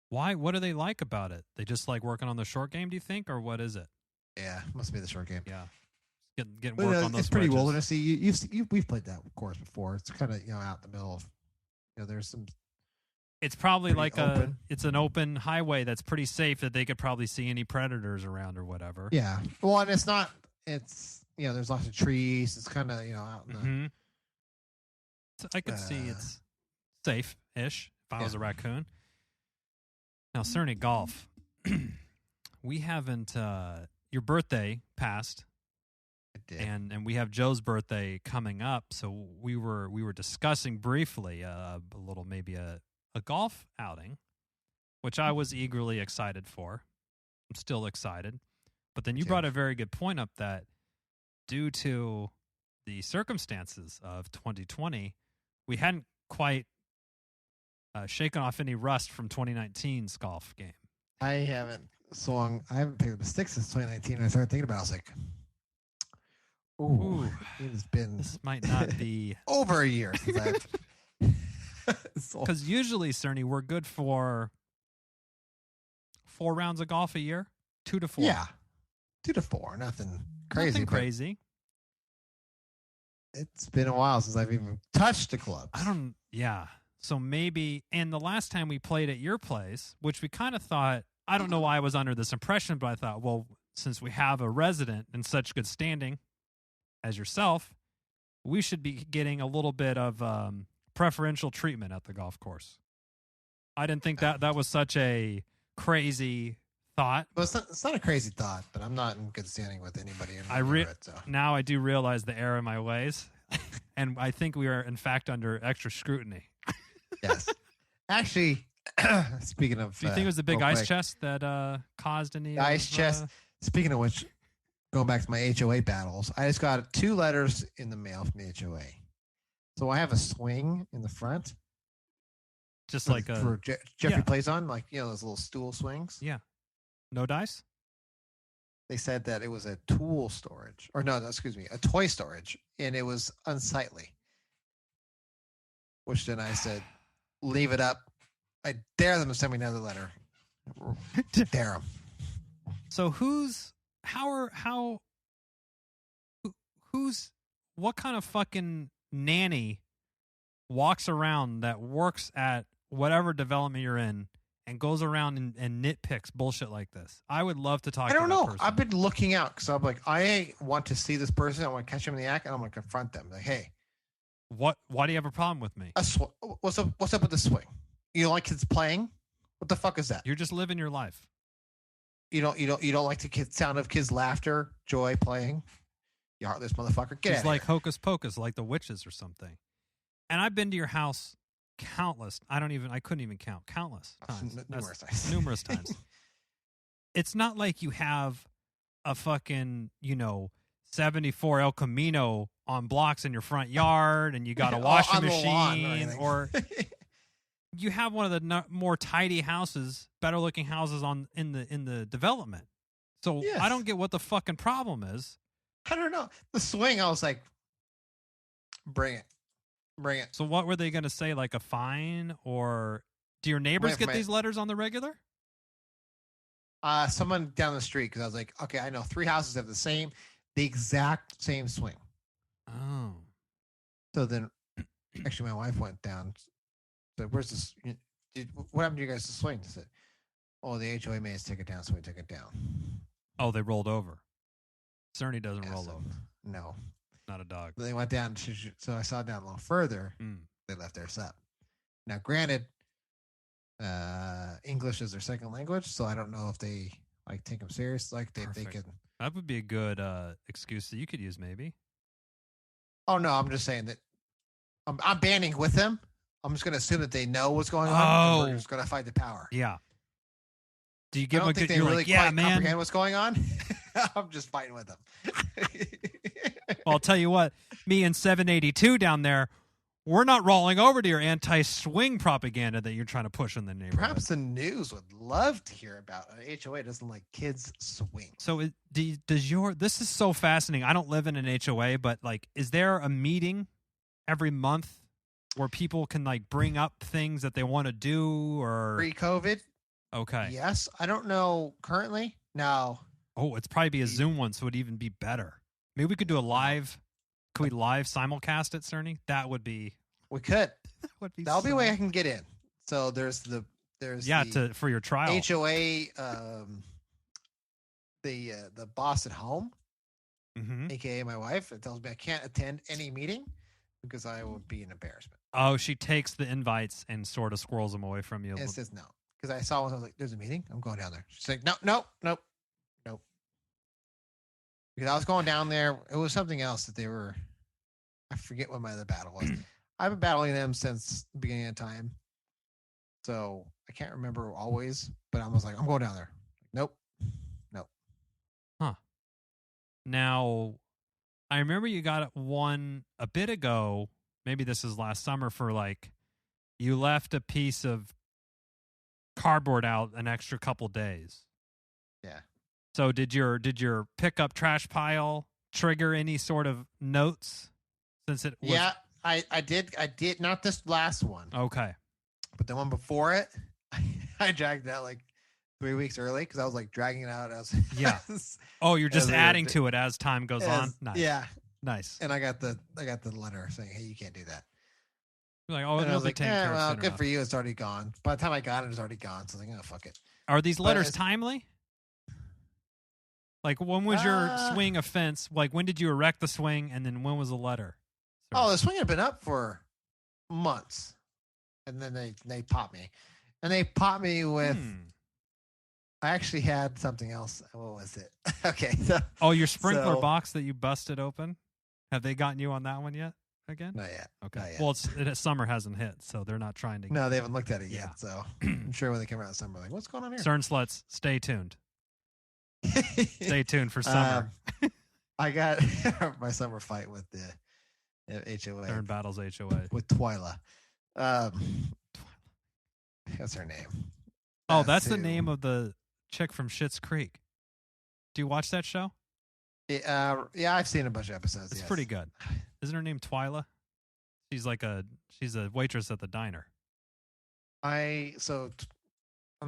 Why? What do they like about it? They just like working on the short game, do you think, or what is it? Yeah, must be the short game. Yeah, getting work on those. It's pretty wedges. wildernessy. We've played that course before. It's kind of out in the middle of. There's some. It's probably like it's an open highway that's pretty safe that they could probably see any predators around or whatever. Yeah, well, and it's not. It's there's lots of trees. It's kind of out in the. So I could see it's safe-ish if I was a raccoon. Now, Cerny Golf, we haven't. Your birthday passed, it did. and we have Joe's birthday coming up. So we were discussing briefly a little maybe a golf outing, which I was eagerly excited for. I'm still excited, but then you brought a very good point up that due to the circumstances of 2020, we hadn't quite shaken off any rust from 2019's golf game. I haven't picked up a stick since 2019. I started thinking about it. I was like, ooh. It has been. This might not be over a year since I've. Because usually, Cerny, we're good for 4 rounds of golf a year, 2 to 4. Yeah, 2 to 4. Nothing crazy. Nothing crazy. It's been a while since I've even touched a club. Yeah. So maybe, and the last time we played at your place, which we kind of thought, I don't know why I was under this impression, but I thought, well, since we have a resident in such good standing as yourself, we should be getting a little bit of preferential treatment at the golf course. I didn't think that was such a crazy thought. Well, it's not a crazy thought, but I'm not in good standing with anybody. Now I do realize the error in my ways, and I think we are, in fact, under extra scrutiny. Yes. Actually, speaking of... Do you think it was the big ice chest that caused any... The ice chest. Speaking of which, going back to my HOA battles, I just got 2 letters in the mail from the HOA. So I have a swing in the front. Just for Jeffrey plays on, like, those little stool swings. Yeah. No dice? They said that it was a tool storage. Or no, excuse me, a toy storage. And it was unsightly. Which then I said, leave it up. I dare them to send me another letter. Dare them. So what kind of fucking nanny walks around that works at whatever development you're in and goes around and nitpicks bullshit like this? I would love to talk to that person. I've been looking out because I'm like, I want to see this person. I want to catch them in the act and I'm going to confront them. Like, hey. Why do you have a problem with me? What's up with the swing? You don't like kids playing? What the fuck is that? You're just living your life. You don't like the sound of kids' laughter, joy, playing? You heartless motherfucker. Get out of like here. hocus pocus, like the witches or something. And I've been to your house countless. I couldn't even count. Countless times. Numerous times. It's not like you have a fucking, 74 El Camino on blocks in your front yard and you got a washing machine or you have one of the more tidy houses, better looking houses in the development. So yes. I don't get what the fucking problem is. I don't know. The swing, I was like, bring it. So what were they going to say, like a fine, or do your neighbors get these letters on the regular? Someone down the street, because I was like, okay, I know 3 houses have the exact same swing. Oh. So then, actually, my wife went down. Said, "Where's this? What happened to you guys' swing?" I said, "Oh, the HOA made us take it down, so we took it down." Oh, they rolled over. Cerny doesn't roll over. No. Not a dog. They went down. So I saw down a little further. They left theirs up. Now, granted, English is their second language, so I don't know if they take them serious. Like they can. That would be a good excuse that you could use, maybe. Oh no, I'm just saying that I'm banding with them. I'm just going to assume that they know what's going on. And we're just going to fight the power. Yeah. Do you give them a good? They really man. comprehend what's going on. I'm just fighting with them. Well, I'll tell you what. Me and 782 down there, we're not rolling over to your anti-swing propaganda that you're trying to push in the neighborhood. Perhaps the news would love to hear about an HOA doesn't like kids swing. So this is so fascinating. I don't live in an HOA, but is there a meeting every month where people can bring up things that they want to do or pre-COVID? Okay. Yes. I don't know currently. No. Oh, it's probably be a Zoom one, so it'd even be better. Maybe we could do a live. Could we live simulcast it, Cerny? That would be. We could. That'll be a way I can get in. So there's for your trial HOA. The boss at home, aka my wife, it tells me I can't attend any meeting because I will be an embarrassment. Oh, she takes the invites and sort of squirrels them away from you. And says no. Because I saw one, I was like, there's a meeting. I'm going down there. She's like, nope. Because I was going down there. It was something else that they were. I forget what my other battle was. I've been battling them since the beginning of time. So I can't remember always. But I was like, I'm going down there. Nope. Huh. Now, I remember you got one a bit ago. Maybe this is last summer for you left a piece of cardboard out an extra couple days. Yeah. So did your pickup trash pile trigger any sort of notes since it was... Yeah, I did not this last one. Okay. But the one before it, I dragged it out 3 weeks early because I was dragging it out as you're just adding to it as time goes on. Nice. Yeah. Nice. And I got the letter saying, "Hey, you can't do that." You're like, and I was like, good for you. It's already gone. By the time I got it, it was already gone. So I was like, oh, fuck it. Are these letters timely? When was your swing offense? When did you erect the swing, and then when was the letter? Oh, the swing had been up for months, and then they popped me, and they popped me with. I actually had something else. What was it? Okay. So, your sprinkler box that you busted open. Have they gotten you on that one yet? Again? Not yet. Okay. Not yet. Well, summer hasn't hit, so they're not trying to. No, they haven't looked at it yet. So I'm sure when they come around summer, what's going on here? Cern sluts, stay tuned. Stay tuned for summer. I got my summer fight with the HOA. Cern battles HOA with Twyla. That's her name. Oh, that's the name of the chick from Schitt's Creek. Do you watch that show? Yeah, I've seen a bunch of episodes. It's pretty good. Isn't her name Twyla? She's a waitress at the diner. I'm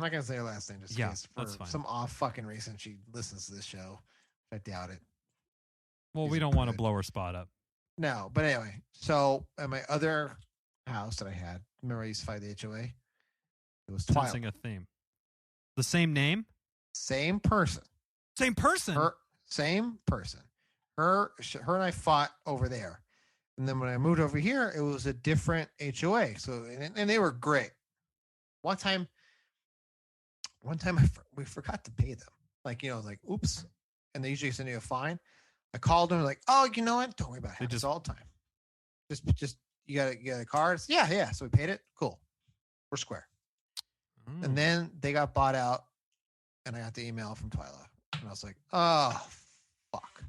not gonna say her last name just in case for that's fine. some off fucking reason she listens to this show. I doubt it. Well, we don't want to blow her spot up. No, but anyway. So at my other house that I had, remember I used to fight the HOA? It was Twyla. Sensing a theme. The same name? Same person. Same person? Same person. Her and I fought over there. And then when I moved over here, it was a different HOA. So, and they were great. One time we forgot to pay them. Like, oops. And they usually send you a fine. I called them like, oh, you know what? Don't worry about it. Just all the time. Just you got a card? Yeah. So we paid it. Cool. We're square. And then they got bought out, and I got the email from Twyla, and I was like, oh, fuck.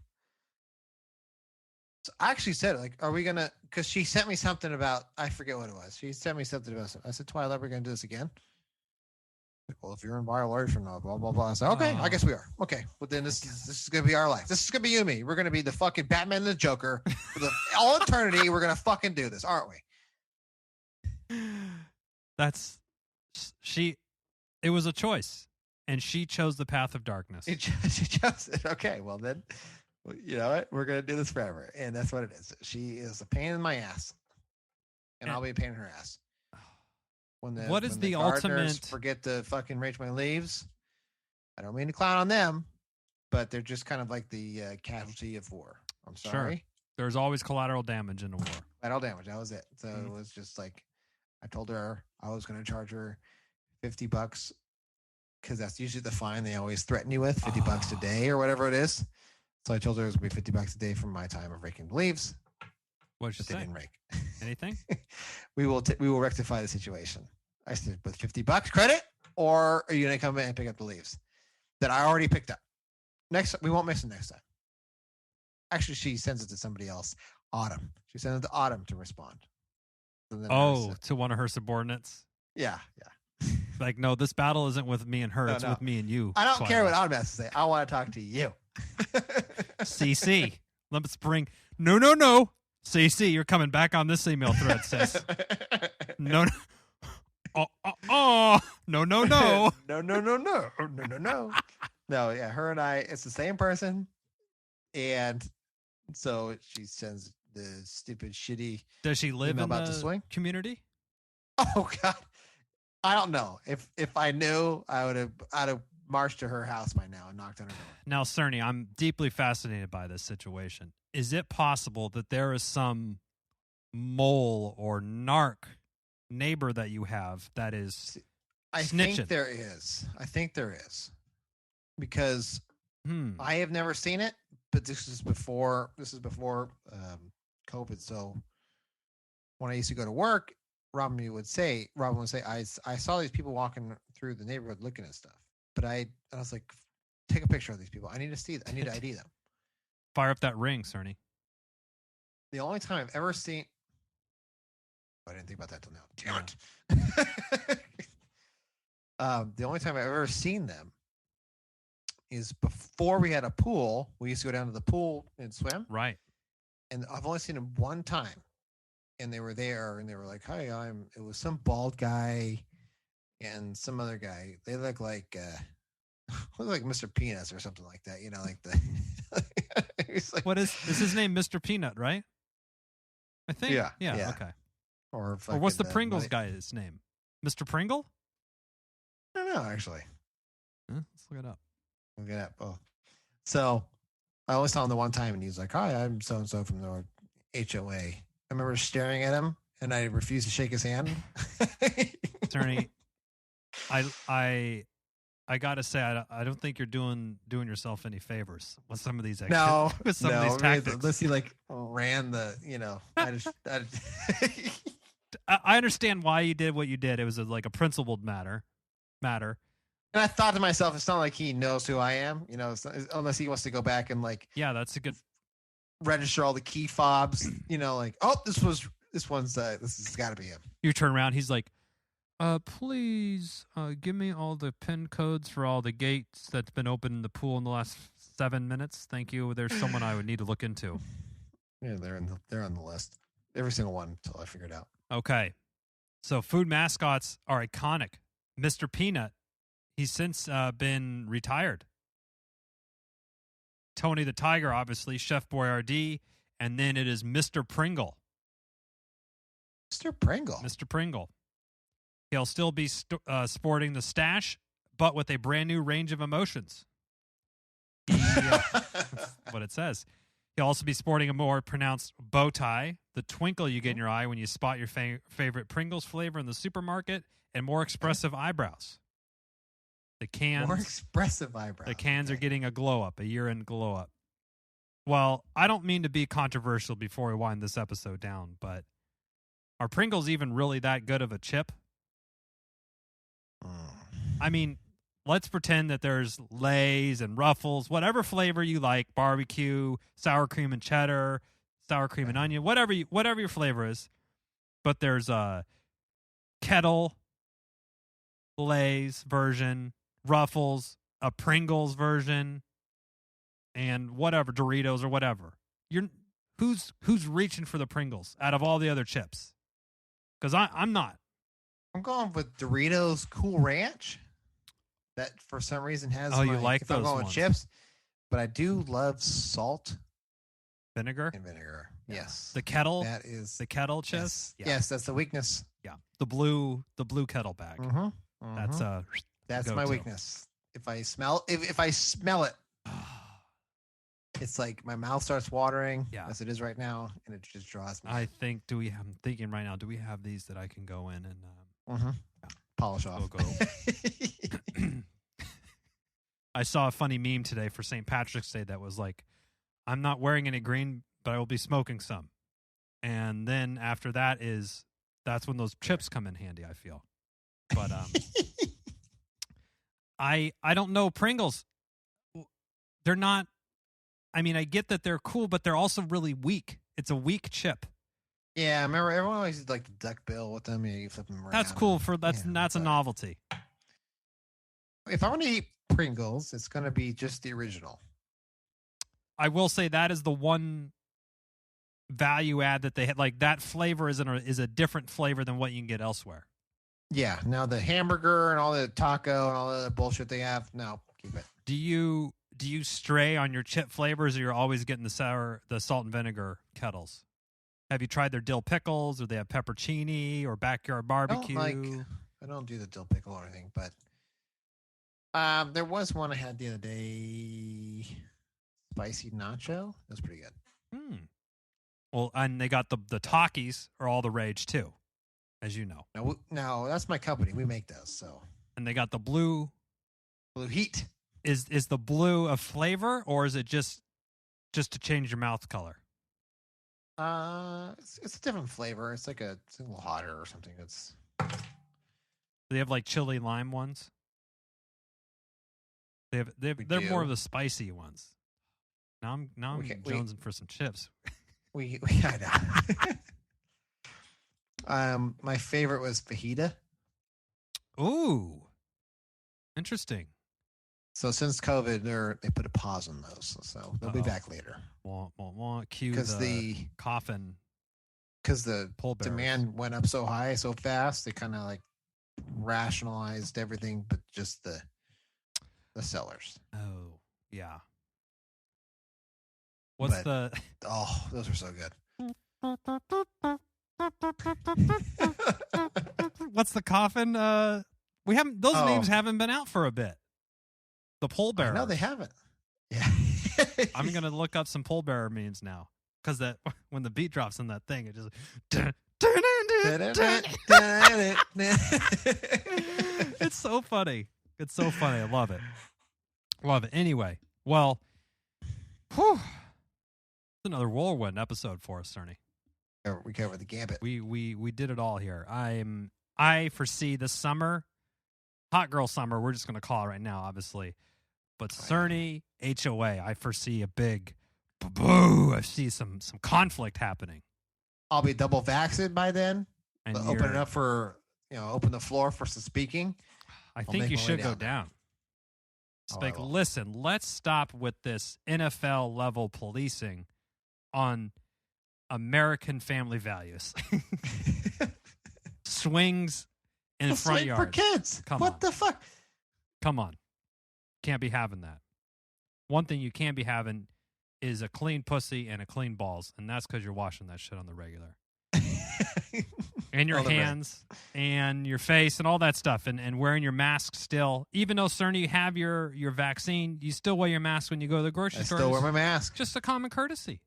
So I actually said, like, are we gonna? Because she sent me something about, I forget what it was. She sent me something about. I said, Twyla, we're gonna do this again. Like, well, if you're in violation of blah blah blah, I said, okay, I guess we are. Okay, well then this is gonna be our life. This is gonna be you and me. We're gonna be the fucking Batman and the Joker for all eternity. We're gonna fucking do this, aren't we? It was a choice, and she chose the path of darkness. She chose it. Okay, well then, you know what? We're gonna do this forever, and that's what it is. She is a pain in my ass, and I'll be a pain in her ass. What is the ultimate? Forget to fucking rake my leaves. I don't mean to clown on them, but they're just kind of like the casualty of war. I'm sorry. Sure. There's always collateral damage in a war. Collateral damage. That was it. So it was just like, I told her I was going to charge her $50 because that's usually the fine they always threaten you with, $50 a day or whatever it is. So I told her it was going to be $50 a day from my time of raking the leaves. What did you say? They didn't rake. Anything? We will rectify the situation. I said, with $50 credit, or are you going to come in and pick up the leaves that I already picked up? We won't miss it next time. Actually, she sends it to somebody else. Autumn. She sends it to Autumn to respond. To one of her subordinates? Yeah. Like, no, this battle isn't with me and her. It's with me and you. I don't care what Autumn has to say. I want to talk to you. CC. Let's bring... No. CC, you're coming back on this email thread, sis. No. No. No. No, yeah, her and I, it's the same person. And so she sends the stupid, shitty... Does she live in the community? Oh, God. I don't know. If I knew, I'd have marched to her house by now and knocked on her door. Now, Cerny, I'm deeply fascinated by this situation. Is it possible that there is some mole or narc neighbor that you have that is snitching? I think there is. Because I have never seen it, but this is before COVID. So when I used to go to work, Robin would say, I saw these people walking through the neighborhood looking at stuff. But I was like, take a picture of these people. I need to see them. I need to ID them. Fire up that ring, Cerny. The only time I've ever seen... I didn't think about that till now. Damn it. The only time I've ever seen them is before we had a pool. We used to go down to the pool and swim. Right. And I've only seen them one time. And they were there, and they were like, hi, it was some bald guy and some other guy. They look like Mr. Peanuts or something like that, like the... like, what is his name? Mr. Peanut, right? I think. Yeah. Okay. Or what's the Pringles guy's name? Mr. Pringle? I don't know, actually. Let's look it up. Look it up. Oh. So I always saw him the one time, and he was like, hi, I'm so-and-so from the HOA. I remember staring at him, and I refused to shake his hand. Attorney, I gotta say, I don't think you're doing yourself any favors with some of these these tactics. Unless he ran the, I understand why you did what you did. It was like a principled matter, And I thought to myself, it's not like he knows who I am, unless he wants to go back and yeah, that's a good register all the key fobs, this has got to be him. You turn around, he's like, please give me all the PIN codes for all the gates that's been open in the pool in the last 7 minutes. Thank you. There's someone I would need to look into. Yeah, they're on the list. Every single one until I figure it out. Okay. So food mascots are iconic. Mr. Peanut, he's since been retired. Tony the Tiger, obviously, Chef Boyardee, and then it is Mr. Pringle. Mr. Pringle. Mr. Pringle. He'll still be sporting the stash, but with a brand new range of emotions. That's what it says. He'll also be sporting a more pronounced bow tie, the twinkle you get in your eye when you spot your favorite Pringles flavor in the supermarket, and more expressive eyebrows. The cans. More expressive eyebrows. The cans are getting a glow up, a year-end glow up. Well, I don't mean to be controversial before we wind this episode down, but are Pringles even really that good of a chip? I mean, let's pretend that there's Lay's and Ruffles, whatever flavor you like, barbecue, sour cream and cheddar, sour cream and onion, whatever your flavor is. But there's a Kettle, Lay's version, Ruffles, a Pringles version, and whatever, Doritos or whatever. Who's reaching for the Pringles out of all the other chips? Because I'm not. I'm going with Doritos Cool Ranch. That for some reason has. You like those I'm going ones. with chips, but I do love salt, vinegar, and vinegar. Yeah. Yes, the Kettle. That is the Kettle chips. Yes, yes, that's the weakness. Yeah, the blue Kettle bag. Mm-hmm. Mm-hmm. That's my weakness. If I smell it, it's like my mouth starts watering, as it is right now, and it just draws me. I'm thinking right now, do we have these that I can go in and polish off? Go. I saw a funny meme today for St. Patrick's Day that was like, I'm not wearing any green, but I will be smoking some. And then after that's when those chips come in handy, I feel. But I don't know, Pringles, they're not, I mean, I get that they're cool, but they're also really weak. It's a weak chip. Yeah, I remember everyone always did like the duck bill with them. You flip them around. That's cool that's a novelty. If I want to eat Pringles, it's going to be just the original. I will say that is the one value add that they had. Like that flavor is a different flavor than what you can get elsewhere. Yeah. Now the hamburger and all the taco and all the other bullshit they have, no, keep it. Do you stray on your chip flavors, or you're always getting the salt and vinegar Kettles? Have you tried their dill pickles, or they have peppercini or backyard barbecue? I don't do the dill pickle or anything, but there was one I had the other day, spicy nacho. That's pretty good. Well, and they got the Takis are all the rage too, as you know. No, that's my company. We make those. So. And they got the blue heat. Is the blue a flavor, or is it just to change your mouth color? It's a different flavor. It's like it's a little hotter or something. Do they have like chili lime ones? They're more of the spicy ones. Now I'm jonesing for some chips. I know. My favorite was fajita. Ooh, interesting. So since COVID, they put a pause on those, so they'll be back later. Cue the coffin. Because the demand went up so high, so fast, they kind of like rationalized everything, but just the sellers. Oh yeah. Those are so good. What's the coffin? We haven't. Those names haven't been out for a bit. The pole bearer. No, they haven't. Yeah. I'm gonna look up some pole bearer memes now, because that when the beat drops in that thing, it just. It's so funny. It's so funny. I love it. Love it. Anyway, well, it's another whirlwind episode for us, Cerny. We covered the gambit. We did it all here. I foresee this summer hot girl summer, we're just going to call it right now, obviously. But Cerny, HOA, I foresee a big boo. I see some conflict happening. I'll be double vaxxed by then. And open it up for, open the floor for some speaking. I think you should go down. It's like, listen, let's stop with this NFL level policing on American family values. Swings in front yard for kids. What the fuck? Come on. Can't be having that. One thing you can't be having is a clean pussy and a clean balls, and that's because you're washing that shit on the regular. And your hands and your face and all that stuff, and wearing your mask still. Even though, Cerny, you have your vaccine, you still wear your mask when you go to the grocery store. I still wear my mask. Just a common courtesy.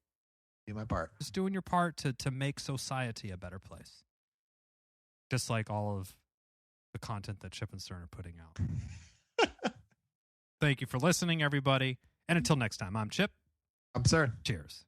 Do my part. Just doing your part to make society a better place. Just like all of the content that Chip and Cern are putting out. Thank you for listening, everybody. And until next time, I'm Chip. I'm Cern. Cheers.